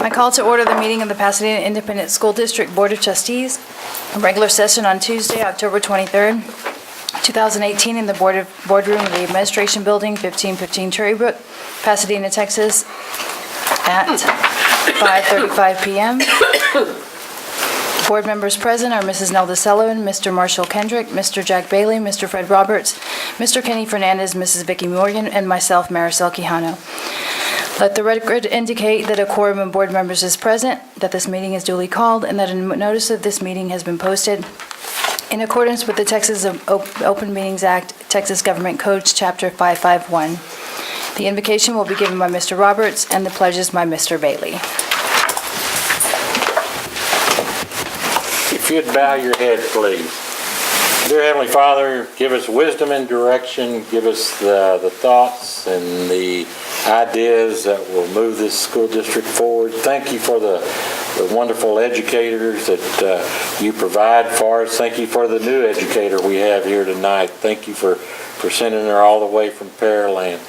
I call to order the meeting of the Pasadena Independent School District Board of Trustees, a regular session on Tuesday, October 23rd, 2018, in the boardroom of the Administration Building, 1515 Cherrybrook, Pasadena, Texas, at 5:35 p.m. Board members present are Mrs. Nelda Sullivan, Mr. Marshall Kendrick, Mr. Jack Bailey, Mr. Fred Roberts, Mr. Kenny Fernandez, Mrs. Vicki Morgan, and myself, Maricel Quijano. Let the record indicate that a quorum of board members is present, that this meeting is duly called, and that a notice of this meeting has been posted in accordance with the Texas Open Meetings Act, Texas Government Codes, Chapter 551. The invocation will be given by Mr. Roberts and the pledges by Mr. Bailey. If you'd bow your head, please. Dear Heavenly Father, give us wisdom and direction. Give us the thoughts and the ideas that will move this school district forward. Thank you for the wonderful educators that you provide for us. Thank you for the new educator we have here tonight. Thank you for sending her all the way from Pearland.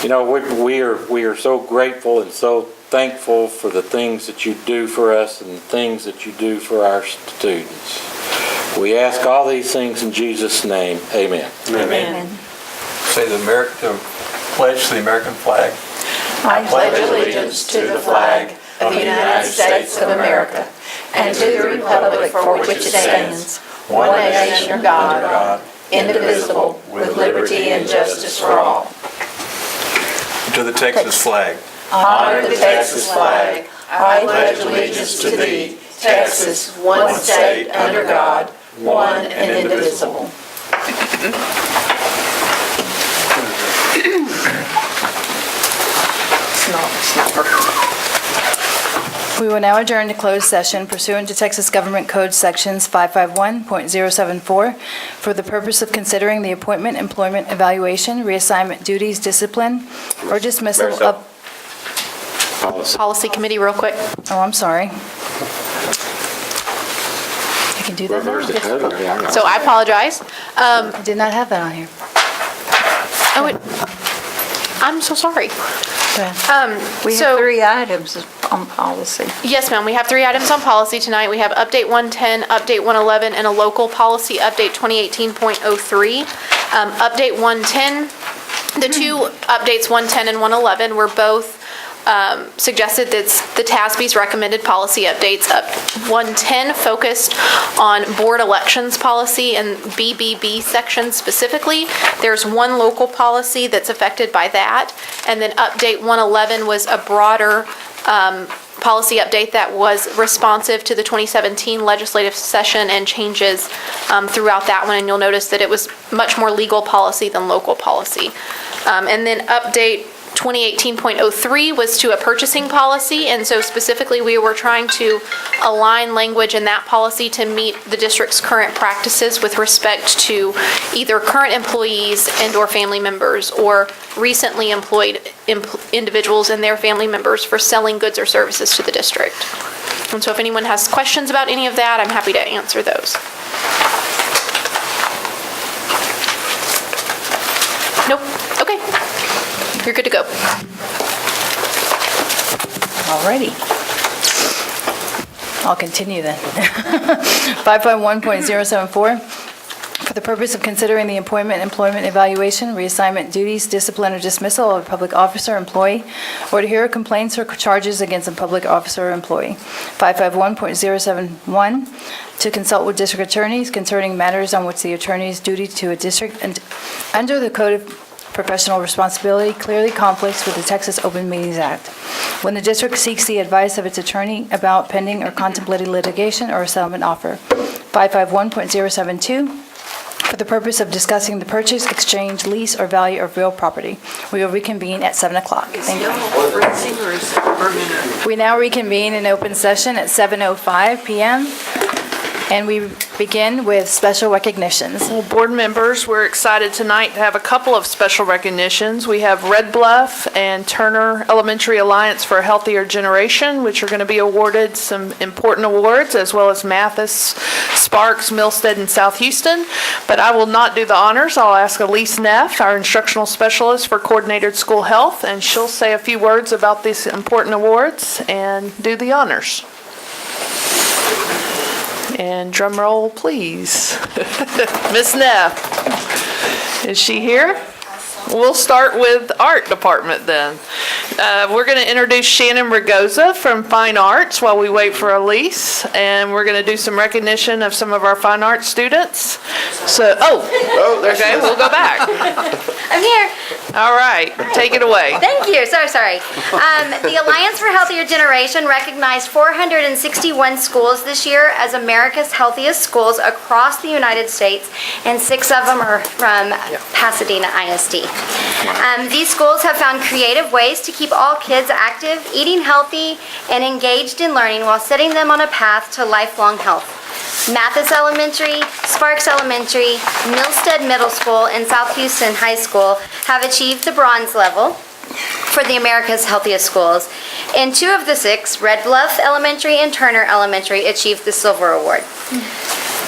You know, we are so grateful and so thankful for the things that you do for us and the things that you do for our students. We ask all these things in Jesus' name. Amen. Amen. Say the pledge to the American flag. I pledge allegiance to the flag of the United States of America and to the republic for which it stands, one nation under God, indivisible, with liberty and justice for all. To the Texas flag. Honor the Texas flag. I pledge allegiance to thee, Texas, one state under God, one and indivisible. We will now adjourn to closed session pursuant to Texas Government Code Sections 551.074 for the purpose of considering the appointment, employment, evaluation, reassignment, duties, discipline, or dismissal of... Policy committee real quick. Oh, I'm sorry. I can do that now? So I apologize. I did not have that on here. I'm so sorry. Go ahead. We have 3 items on policy. Yes, ma'am. We have 3 items on policy tonight. We have Update 110, Update 111, and a local policy update 2018.03. Update 110, the 2 updates 110 and 111 were both suggested that's the TASB's recommended policy updates. 110 focused on board elections policy and BBB section specifically. There's one local policy that's affected by that. And then update 111 was a broader policy update that was responsive to the 2017 legislative session and changes throughout that one. And you'll notice that it was much more legal policy than local policy. And then update 2018.03 was to a purchasing policy, and so specifically we were trying to align language in that policy to meet the district's current practices with respect to either current employees and or family members or recently employed individuals and their family members for selling goods or services to the district. And so if anyone has questions about any of that, I'm happy to answer those. Nope. Okay. You're good to go. Alrighty. I'll continue then. 551.074, for the purpose of considering the appointment, employment, evaluation, reassignment, duties, discipline, or dismissal of a public officer or employee, or to hear complaints or charges against a public officer or employee. 551.071, to consult with district attorneys concerning matters on which the attorney's duty to a district and under the Code of Professional responsibility clearly conflicts with the Texas Open Meetings Act. When the district seeks the advice of its attorney about pending or contemplated litigation or a settlement offer. 551.072, for the purpose of discussing the purchase, exchange, lease, or value of real property. We will reconvene at 7 o'clock. Thank you. We now reconvene in open session at 7:05 p.m. And we begin with special recognitions. Well, board members, we're excited tonight to have a couple of special recognitions. We have Red Bluff and Turner Elementary Alliance for a Healthier Generation, which are going to be awarded some important awards, as well as Mathis, Sparks, Milstead, and South Houston. But I will not do the honors. I'll ask Elise Neff, our instructional specialist for coordinated school health, and she'll say a few words about these important awards and do the honors. And drum roll, please. Miss Neff, is she here? We'll start with art department then. We're going to introduce Shannon Ragoza from Fine Arts while we wait for Elise, and we're going to do some recognition of some of our fine arts students. So, okay, we'll go back. I'm here. All right, take it away. Thank you. So sorry. The Alliance for Healthier Generation recognized 461 schools this year as America's healthiest schools across the United States, and 6 of them are from Pasadena ISD. These schools have found creative ways to keep all kids active, eating healthy, and engaged in learning while setting them on a path to lifelong health. Mathis Elementary, Sparks Elementary, Milstead Middle School, and South Houston High School have achieved the bronze level for the America's Healthiest Schools. And 2 of the 6, Red Bluff Elementary and Turner Elementary, achieved the Silver Award.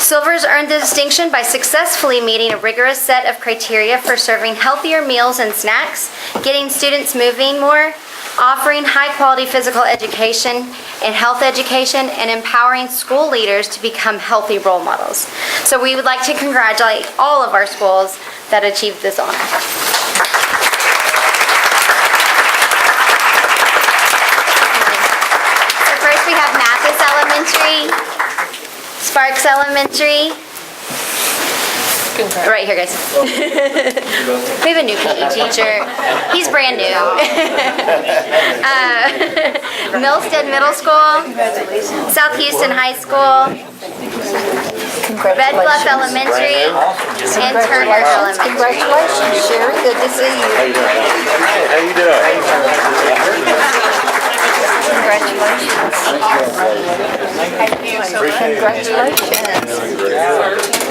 Silvers earned the distinction by successfully meeting a rigorous set of criteria for serving healthier meals and snacks, getting students moving more, offering high-quality physical education and health education, and empowering school leaders to become healthy role models. So we would like to congratulate all of our schools that achieved this honor. So first we have Mathis Elementary, Sparks Elementary. Right here, guys. We have a new PE teacher. He's brand new. Milstead Middle School, South Houston High School, Red Bluff Elementary, and Turner Elementary. Congratulations, Sherry. Good to see you. How you doing?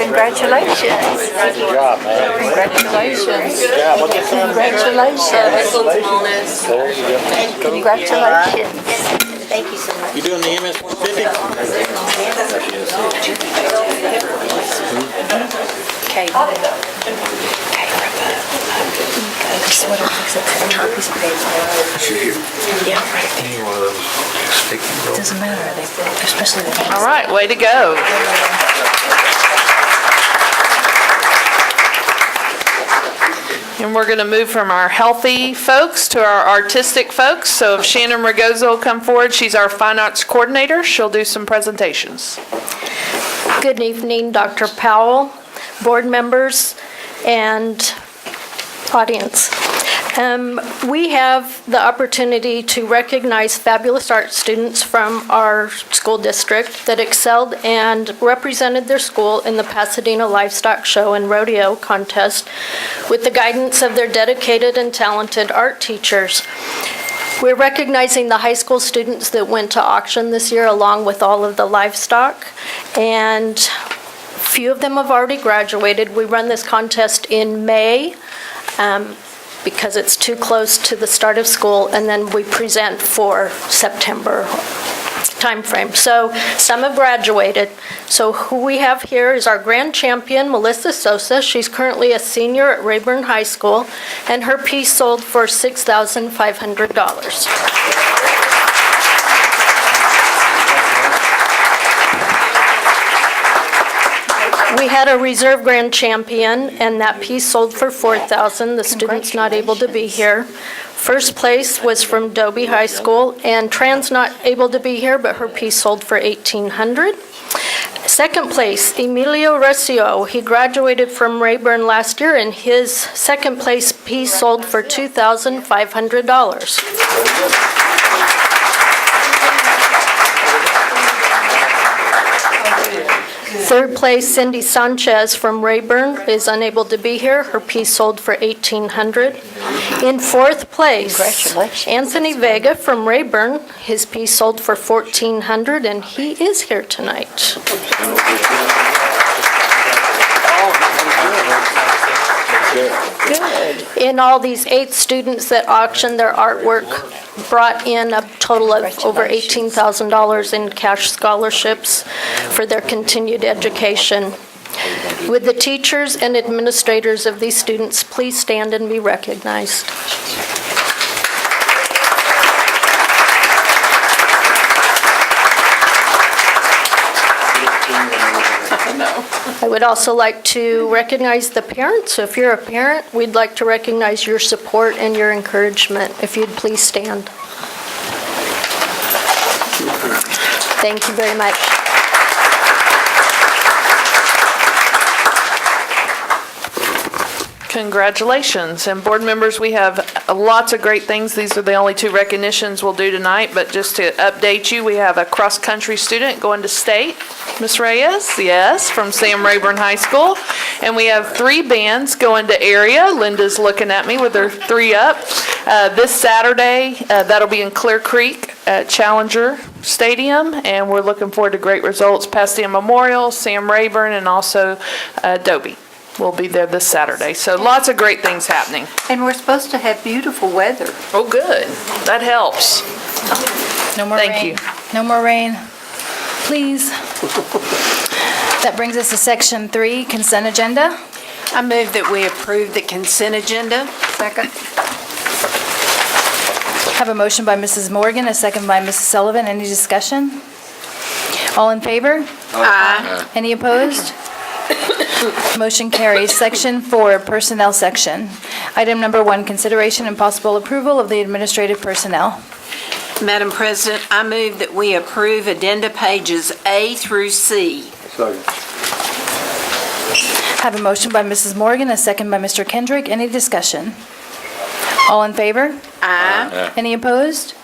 Congratulations. Congratulations. Good job, man. Congratulations. Yeah, what's your son? Congratulations. There you go. Congratulations. Thank you so much. You doing the MS-50? Doesn't matter, especially the. All right, way to go. And we're going to move from our healthy folks to our artistic folks. So if Shannon Ragoza will come forward, she's our fine arts coordinator. She'll do some presentations. Good evening, Dr. Powell, board members, and audience. We have the opportunity to recognize fabulous art students from our school district that excelled and represented their school in the Pasadena Livestock Show and Rodeo Contest with the guidance of their dedicated and talented art teachers. We're recognizing the high school students that went to auction this year along with all of the livestock, and few of them have already graduated. We run this contest in May because it's too close to the start of school, and then we present for September timeframe. So some have graduated. So who we have here is our grand champion, Melissa Sosa. She's currently a senior at Rayburn High School, and her piece sold for $6,500. We had a reserve grand champion, and that piece sold for $4,000. The student's not able to be here. First place was from Dobie High School, and Tran's not able to be here, but her piece sold for $1,800. Second place, Emilio Recio. He graduated from Rayburn last year, and his second place piece sold for $2,500. Third place, Cindy Sanchez from Rayburn is unable to be here. Her piece sold for $1,800. In fourth place, Congratulations. Anthony Vega from Rayburn. His piece sold for $1,400, and he is here tonight. In all, these 8 students that auctioned their artwork brought in a total of over $18,000 in cash scholarships for their continued education. Would the teachers and administrators of these students please stand and be recognized? I would also like to recognize the parents. So if you're a parent, we'd like to recognize your support and your encouragement. If you'd please stand. Thank you very much. Congratulations. And board members, we have lots of great things. These are the only 2 recognitions we'll do tonight, but just to update you, we have a cross-country student going to state, Ms. Reyes, yes, from Sam Rayburn High School. And we have 3 bands going to area. Linda's looking at me with her 3 up. This Saturday, that'll be in Clear Creek at Challenger Stadium, and we're looking forward to great results. Pasadena Memorial, Sam Rayburn, and also Dobie will be there this Saturday. So lots of great things happening. And we're supposed to have beautiful weather. Oh, good. That helps. No more Thank rain. you. No more rain, please. That brings us to section 3, consent agenda. I move that we approve the consent agenda. Second. Have a motion by Mrs. Morgan, a second by Mrs. Sullivan. Any discussion? All in favor? Aye. Any opposed? Motion carries. Section 4, personnel section. Item number 1, consideration and possible approval of the administrative personnel. Madam President, I move that we approve addenda pages A through C. Have a motion by Mrs. Morgan, a second by Mr. Kendrick. Any discussion? All in favor? Aye. Any opposed?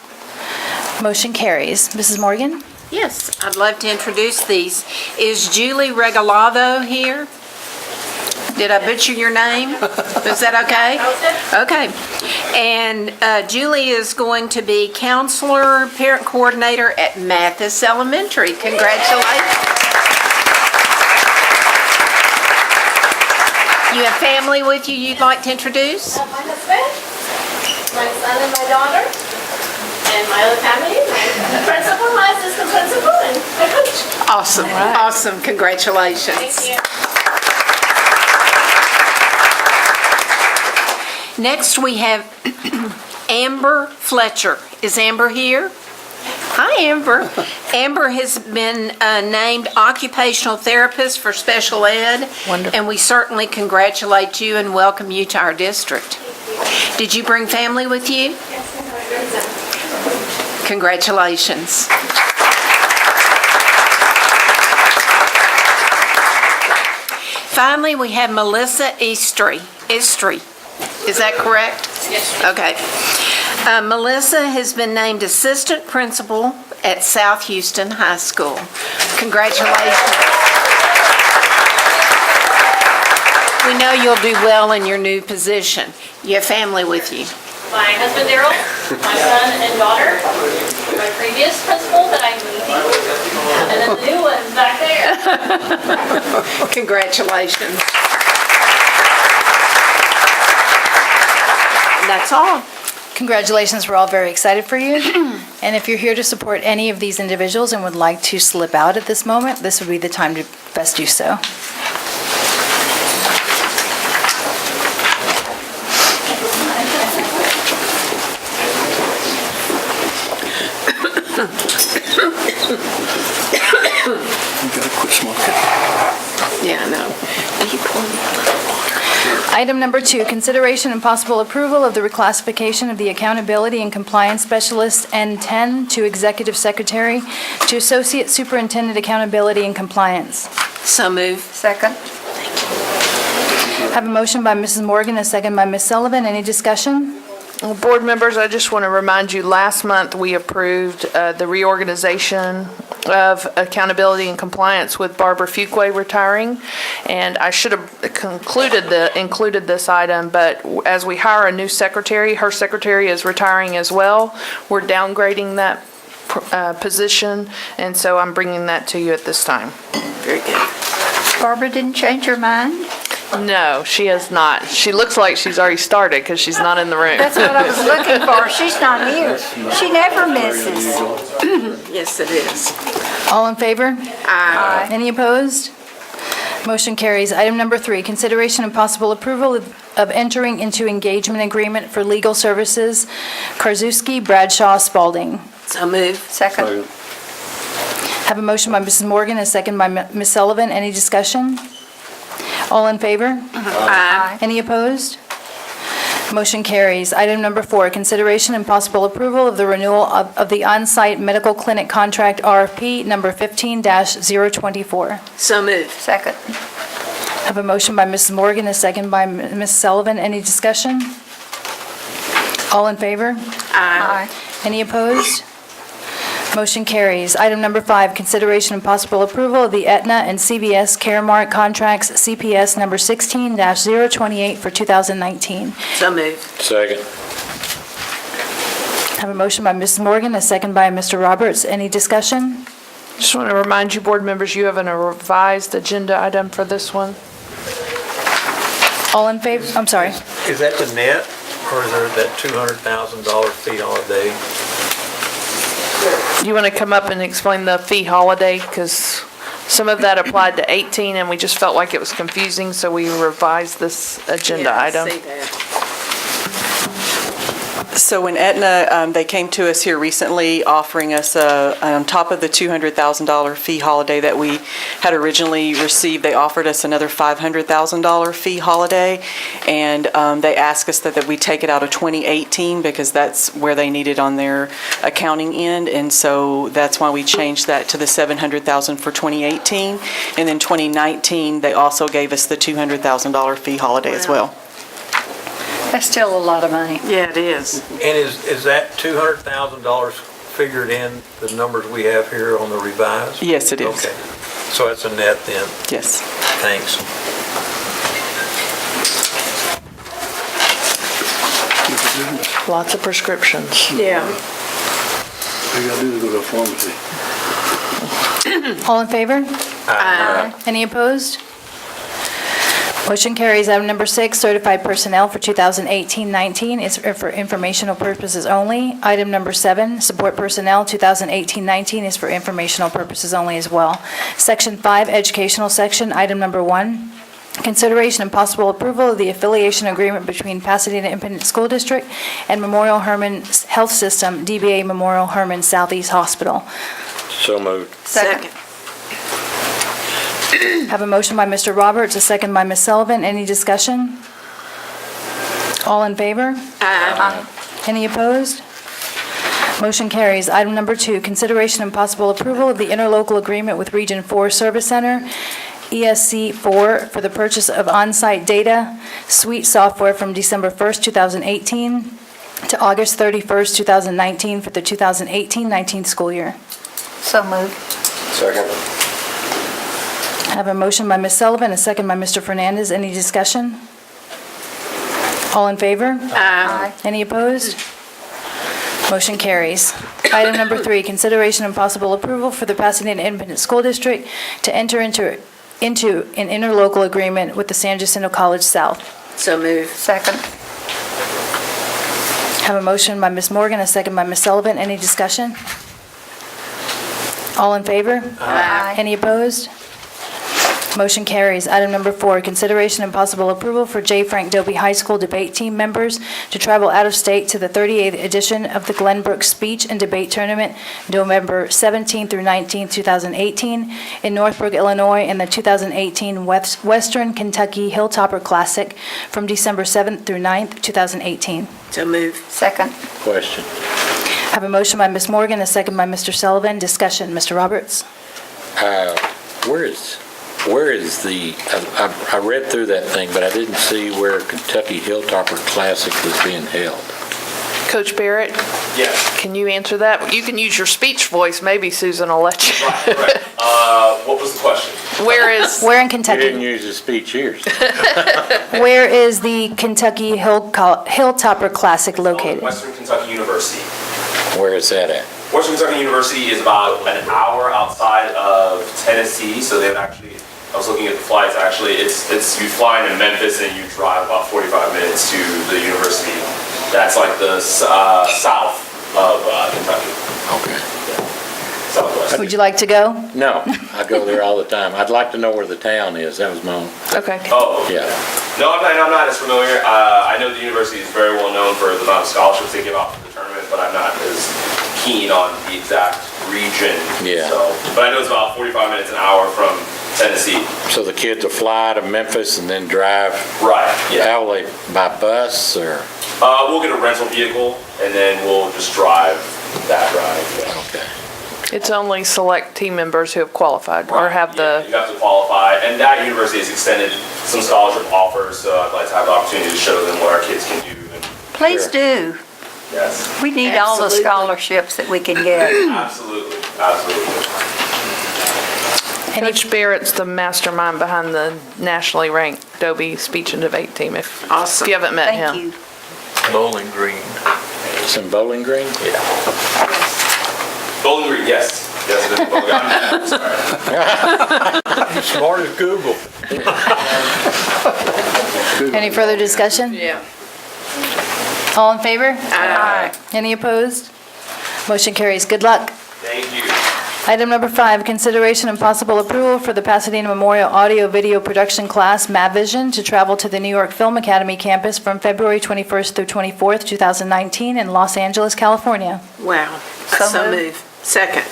Motion carries. Mrs. Morgan? Yes, I'd love to introduce these. Is Julie Regalado here? Did I butcher your name? Is that okay? Okay. And Julie is going to be counselor, parent coordinator at Mathis Elementary. Congratulations. You have family with you you'd like to introduce? My husband, my son and my daughter, and my other family, my principal, my assistant principal, and my coach. Awesome, awesome. Congratulations. Thank you. Next, we have Amber Fletcher. Is Amber here? Hi, Amber. Amber has been named occupational therapist for special ed. Wonderful. And we certainly congratulate you and welcome you to our district. Did you bring family with you? Yes, Congratulations. Finally, we have Melissa Eastry. Is that correct? Yes. Okay. Melissa has been named assistant principal at South Houston High School. Congratulations. We know you'll do well in your new position. You have family with you. My husband Daryl, my son and daughter, my previous principal that I'm leaving, and then the new one's back there. Congratulations. That's all. Congratulations, we're all very excited for you. And if you're here to support any of these individuals and would like to slip out at this moment, this would be the time to best do so. Yeah, I know. Item number 2, consideration and possible approval of the reclassification of the Accountability and Compliance Specialist N10 to Executive Secretary to Associate Superintendent Accountability and Compliance. So move. Second. Have a motion by Mrs. Morgan, a second by Ms. Sullivan. Any discussion? Well, board members, I just want to remind you, last month we approved the reorganization of accountability and compliance with Barbara Fuquay retiring. And I should have included this item, but as we hire a new secretary, her secretary is retiring as well. We're downgrading that position, and so I'm bringing that to you at this time. Very good. Barbara didn't change her mind? No, she has not. She looks like she's already started because she's not in the room. That's what I was looking for. She's not here. She never misses. Yes, it is. All in favor? Aye. Any opposed? Motion carries. Item number 3, consideration and possible approval of entering into engagement agreement for legal services, Karzuski, Bradshaw, Spalding. So moved. Second. Have a motion by Mrs. Morgan, a second by Ms. Sullivan. Any discussion? All in favor? Aye. Any opposed? Motion carries. Item number 4, consideration and possible approval of the renewal of the on-site medical clinic contract RFP number 15-024. So moved. Second. Have a motion by Mrs. Morgan, a second by Ms. Sullivan. Any discussion? All in favor? Aye. Any opposed? Motion carries. Item number 5, consideration and possible approval of the Aetna and CVS Caremark contracts CPS number 16-028 for 2019. So moved. Second. Have a motion by Mrs. Morgan, a second by Mr. Roberts. Any discussion? Just want to remind you, board members, you have a revised agenda item for this one. All in favor? I'm sorry. Is that the net, or is there that $200,000 fee holiday? You want to come up and explain the fee holiday? Because some of that applied to 18, and we just felt like it was confusing, so we revised this agenda item. See that. So when Aetna, they came to us here recently offering us, on top of the $200,000 fee holiday that we had originally received, they offered us another $500,000 fee holiday. And they asked us that we take it out of 2018 because that's where they need it on their accounting end. And so that's why we changed that to the $700,000 for 2018. And then 2019, they also gave us the $200,000 fee holiday as well. That's still a lot of money. Yeah, it is. And is that $200,000 figured in the numbers we have here on the revised? Yes, it is. Okay, so that's a net then. Yes. Thanks. Lots of prescriptions. Yeah. All you gotta do is go to a pharmacy. All in favor? Any opposed? Motion carries. Item number 6, certified personnel for 2018-19 is for informational purposes only. Item number 7, support personnel 2018-19 is for informational purposes only as well. Section 5, educational section, item number 1. Consideration and possible approval of the affiliation agreement between Pasadena Independent School District and Memorial Hermann Health System, DBA Memorial Hermann Southeast Hospital. So moved. Second. Have a motion by Mr. Roberts, a second by Ms. Sullivan. Any discussion? All in favor? Aye. Any opposed? Motion carries. Item number 2, consideration and possible approval of the interlocal agreement with Region 4 Service Center, ESC 4, for the purchase of on-site data suite software from December 1st, 2018 to August 31st, 2019 for the 2018-19 school year. So moved. Second. I have a motion by Ms. Sullivan, a second by Mr. Fernandez. Any discussion? All in favor? Aye. Any opposed? Motion carries. Item number 3, consideration and possible approval for the Pasadena Independent School District to enter into an interlocal agreement with the San Jacinto College South. So moved. Second. Have a motion by Ms. Morgan, a second by Ms. Sullivan. Any discussion? All in favor? Aye. Any opposed? Motion carries. Item number 4, consideration and possible approval for J. Frank Dobie High School debate team members to travel out of state to the 38th edition of the Glenbrook Speech and Debate Tournament, November 17 through 19, 2018, in Northbrook, Illinois, and the 2018 Western Kentucky Hilltopper Classic from December 7th through 9th, 2018. So moved. Second. Question. Have a motion by Ms. Morgan, a second by Mr. Sullivan. Discussion, Mr. Roberts. Where is the, I read through that thing, but I didn't see where Kentucky Hilltopper Classic was being held. Coach Barrett, Yes. Can you answer that? You can use your speech voice, maybe Susan will let you. Right, correct. What was the question? Where is, Where in He didn't Kentucky? use his speech years. Where is the Kentucky Hilltopper Classic located? Western Kentucky University. Where is that at? Western Kentucky University is about an hour outside of Tennessee, so they would actually, I was looking at the flights, actually, it's you fly into Memphis and you drive about 45 minutes to the university. That's like the south of Kentucky. Okay. Southwest. Would you like to go? No, I go there all the time. I'd like to know where the town is. That was my own. okay. Oh, Yeah. no, I'm not as familiar. I know the university is very well known for the amount of scholarships they give out for the tournament, but I'm not as keen on the exact region. Yeah. So, but I know it's about 45 minutes, an hour from Tennessee. So the kids will fly to Memphis and then drive, Right, yeah. how will they, by bus or? We'll get a rental vehicle and then we'll just drive that ride. Yeah. Okay. It's only select team members who have qualified or have Yeah, the, you have to qualify, and that university has extended some scholarship offers, so I'd like to have the opportunity to show them what our kids can do. And Please do. yes, We need all the scholarships that we can get. absolutely, absolutely. Coach Barrett's the mastermind behind the nationally ranked Dobie Speech and Debate team, if you haven't met him. Thank you. Bowling Green. Some Bowling Green? Yeah. Bowling Green, yes. Yes, it is Bowling Green. I'm sorry. Smart as Google. Any further discussion? Yeah. All in favor? Aye. Any opposed? Motion carries. Good luck. Thank you. Item number 5, consideration and possible approval for the Pasadena Memorial Audio Video Production Class, MAVIsion, to travel to the New York Film Academy campus from February 21st through 24th, 2019 in Los Angeles, California. Wow. So move. Second.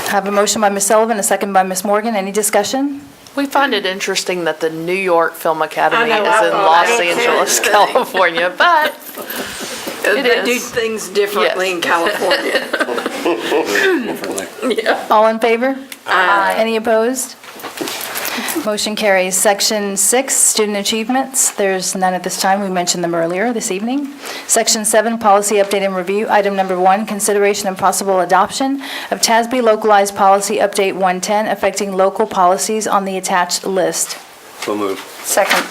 I have a motion by Ms. Sullivan, a second by Ms. Morgan. Any discussion? We find it interesting that the New York Film Academy I know, is I in thought Los I did too. Angeles, California, but They do is. things differently in California. All in favor? Aye. Any opposed? Motion carries. Section 6, student achievements. There's none at this time. We mentioned them earlier this evening. Section 7, policy update and review. Item number 1, consideration and possible adoption of TASB localized policy update 110 affecting local policies on the attached list. So moved. Second.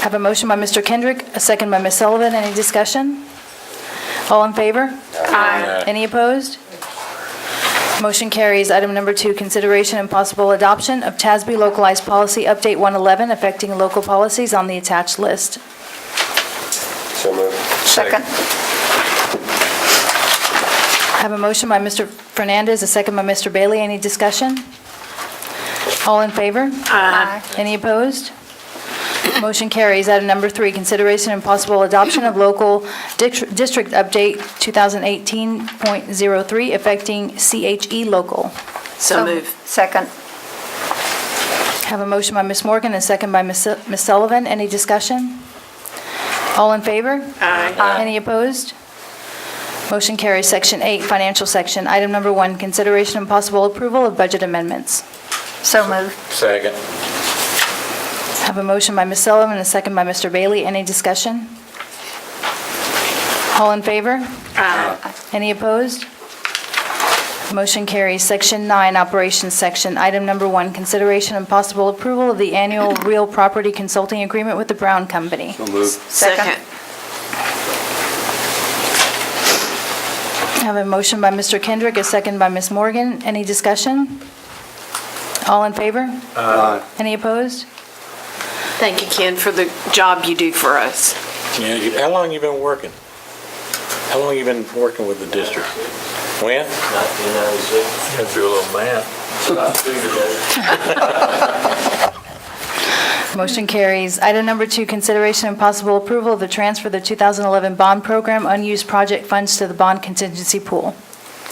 Have a motion by Mr. Kendrick, a second by Ms. Sullivan. Any discussion? All in favor? Aye. Any opposed? Motion carries. Item number 2, consideration and possible adoption of TASB localized policy update 111 affecting local policies on the attached list. So moved. Second. Have a motion by Mr. Fernandez, a second by Mr. Bailey. Any discussion? All in favor? Aye. Any opposed? Motion carries. Item number 3, consideration and possible adoption of local district update 2018.03 affecting CHE local. So move. Second. Have a motion by Ms. Morgan, a second by Ms. Sullivan. Any discussion? All in favor? Aye. Any opposed? Motion carries. Section 8, financial section. Item number 1, consideration and possible approval of budget amendments. So moved. Second. Have a motion by Ms. Sullivan, a second by Mr. Bailey. Any discussion? All in favor? Aye. Any opposed? Motion carries. Section 9, operations section. Item number 1, consideration and possible approval of the annual real property consulting agreement with the Brown Company. So moved. Second. I have a motion by Mr. Kendrick, a second by Ms. Morgan. Any discussion? All in favor? Aye. Any opposed? Thank you, Ken, for the job you do for us. Yeah, how long you been working? How long you been working with the district? When? Gotta do a little math. Motion carries. Item number 2, consideration and possible approval of the transfer of the 2011 bond program unused project funds to the bond contingency pool.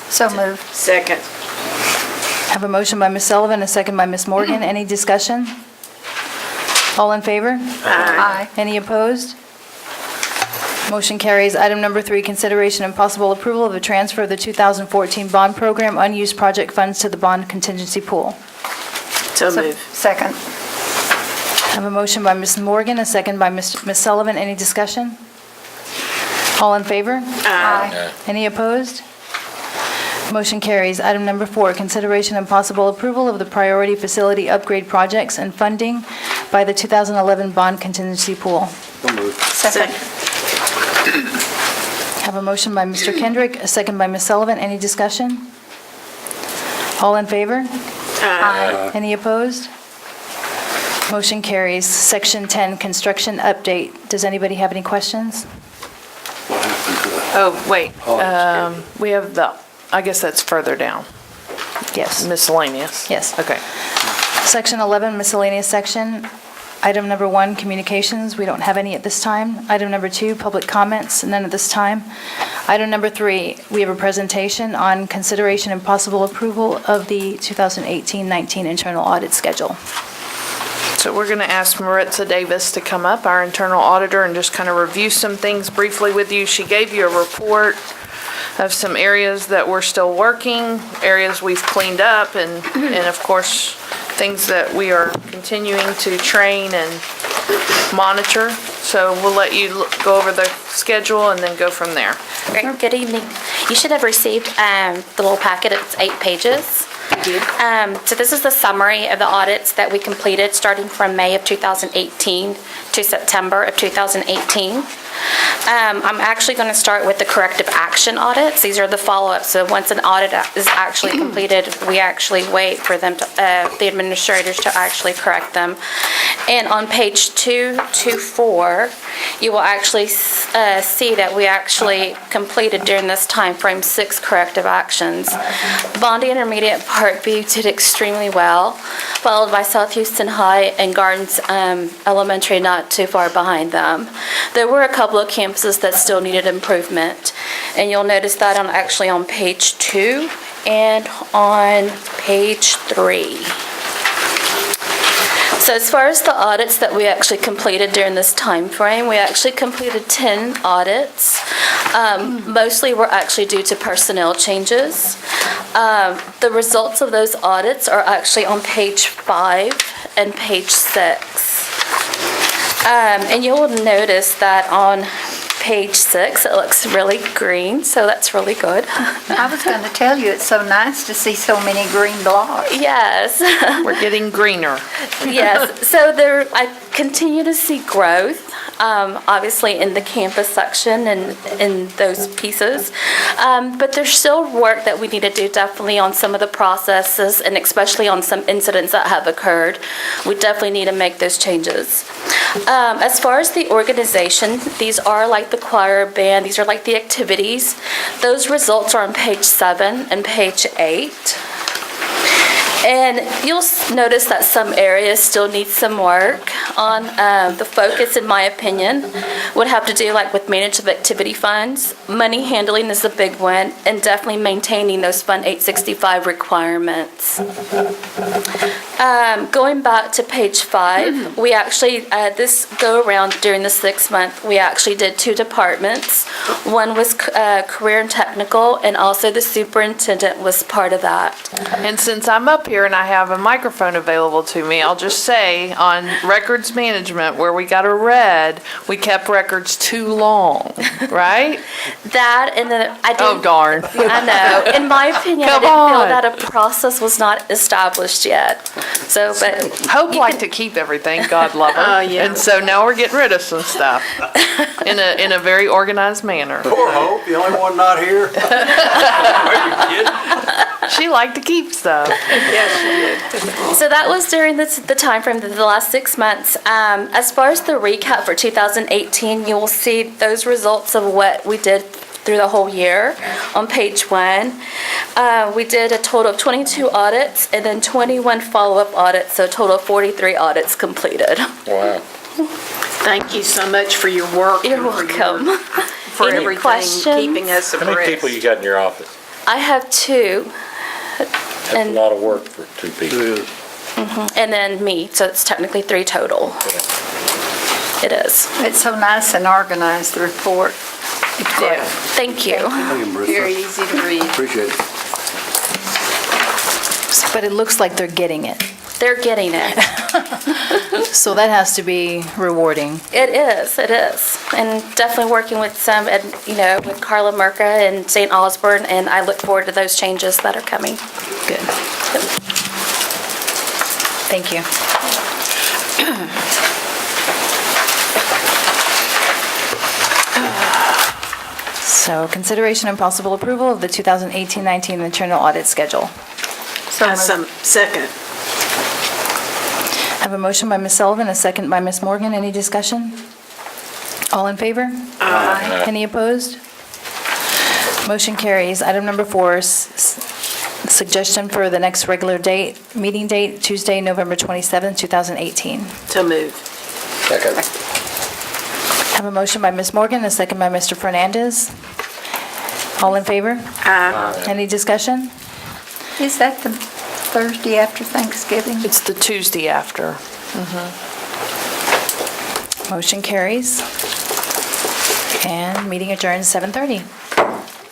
So moved. Second. Have a motion by Ms. Sullivan, a second by Ms. Morgan. Any discussion? All in favor? Aye. Any opposed? Motion carries. Item number 3, consideration and possible approval of the transfer of the 2014 bond program unused project funds to the bond contingency pool. So move. Second. I have a motion by Ms. Morgan, a second by Ms. Sullivan. Any discussion? All in favor? Aye. Any opposed? Motion carries. Item number 4, consideration and possible approval of the priority facility upgrade projects and funding by the 2011 bond contingency pool. So moved. Second. I have a motion by Mr. Kendrick, a second by Ms. Sullivan. Any discussion? All in favor? Aye. Any opposed? Motion carries. Section 10, construction update. Does anybody have any questions? Oh, wait, we have I guess that's further down, Yes. miscellaneous. Yes. Okay. Section 11, miscellaneous section. Item number 1, communications. We don't have any at this time. Item number 2, public comments. None at this time. Item number 3, we have a presentation on consideration and possible approval of the 2018-19 internal audit schedule. So we're going to ask Maritza Davis to come up, our internal auditor, and just kind of review some things briefly with you. She gave you a report of some areas that we're still working, areas we've cleaned up, and of course, things that we are continuing to train and monitor. So we'll let you go over the schedule and then go from there. Great. Good evening. You should have received the little packet. It's 8 pages. So this is the summary of the audits that we completed starting from May of 2018 to September of 2018. I'm actually going to start with the corrective action audits. These are the follow-ups. So once an audit is actually completed, we actually wait for them to, the administrators to actually correct them. And on page 224, you will actually see that we actually completed during this time frame 6 corrective actions. Bondi Intermediate Part B did extremely well, followed by South Houston High and Gardens Elementary not too far behind them. There were a couple of campuses that still needed improvement, and you'll notice that actually on page 2 and on page 3. So as far as the audits that we actually completed during this time frame, we actually completed 10 audits. Mostly were actually due to personnel changes. The results of those audits are actually on page 5 and page 6. And you'll notice that on page 6, it looks really green, so that's really good. I was going to tell you, it's so nice to see so many green blocks. Yes. We're getting greener. Yes, so I continue to see growth, obviously in the campus section and in those pieces. But there's still work that we need to do definitely on some of the processes and especially on some incidents that have occurred. We definitely need to make those changes. As far as the organization, these are like the choir band, these are like the activities. Those results are on page 7 and page 8. And you'll notice that some areas still need some work on. The focus, in my opinion, would have to do like with managed activity funds. Money handling is a big one, and definitely maintaining those Fund 865 requirements. Going back to page 5, we actually, this go around during the 6th month, we actually did 2 departments. One was career and technical, and also the superintendent was part of that. And since I'm up here and I have a microphone available to me, I'll just say on records management, where we got a red, we kept records too long, right? That, and then I didn't. Oh, darn. I know. In my opinion, I Come didn't feel on. that a process was not established yet. So, but Hope liked to keep everything, God love her. Oh, yeah. And so now we're getting rid of some stuff in a very organized manner. Poor Hope, the only one not here. She liked to keep stuff. So that was during the time frame, the last 6 months. As far as the recap for 2018, you will see those results of what we did through the whole year on page 1. We did a total of 22 audits and then 21 follow-up audits, so a total of 43 audits completed. Wow. Thank you so much for your work. You're welcome. For Any everything, questions? keeping us How many abreast. people you got in your office? I have 2. That's a And- lot of work for 2 people. And then me, so it's technically 3 total. It is. It's so nice and organized, the report. It's great. Thank you. Very easy to read. Appreciate it. But it looks like they're getting it. They're getting it. So that has to be rewarding. It is. And definitely working with some, with Carla Merca and St. Osborne, and I look forward to those changes that are coming. Good. Thank you. So consideration and possible approval of the 2018-19 internal audit schedule. Second. I have a motion by Ms. Sullivan, a second by Ms. Morgan. Any discussion? All in favor? Aye. Any opposed? Motion carries. Item number 4, suggestion for the next regular meeting date, Tuesday, November 27, 2018. So moved. Second. I have a motion by Ms. Morgan, a second by Mr. Fernandez. All in favor? Aye. Any discussion? Is that the Thursday after Thanksgiving? It's the Tuesday after. Motion carries. And meeting adjourned 7:30.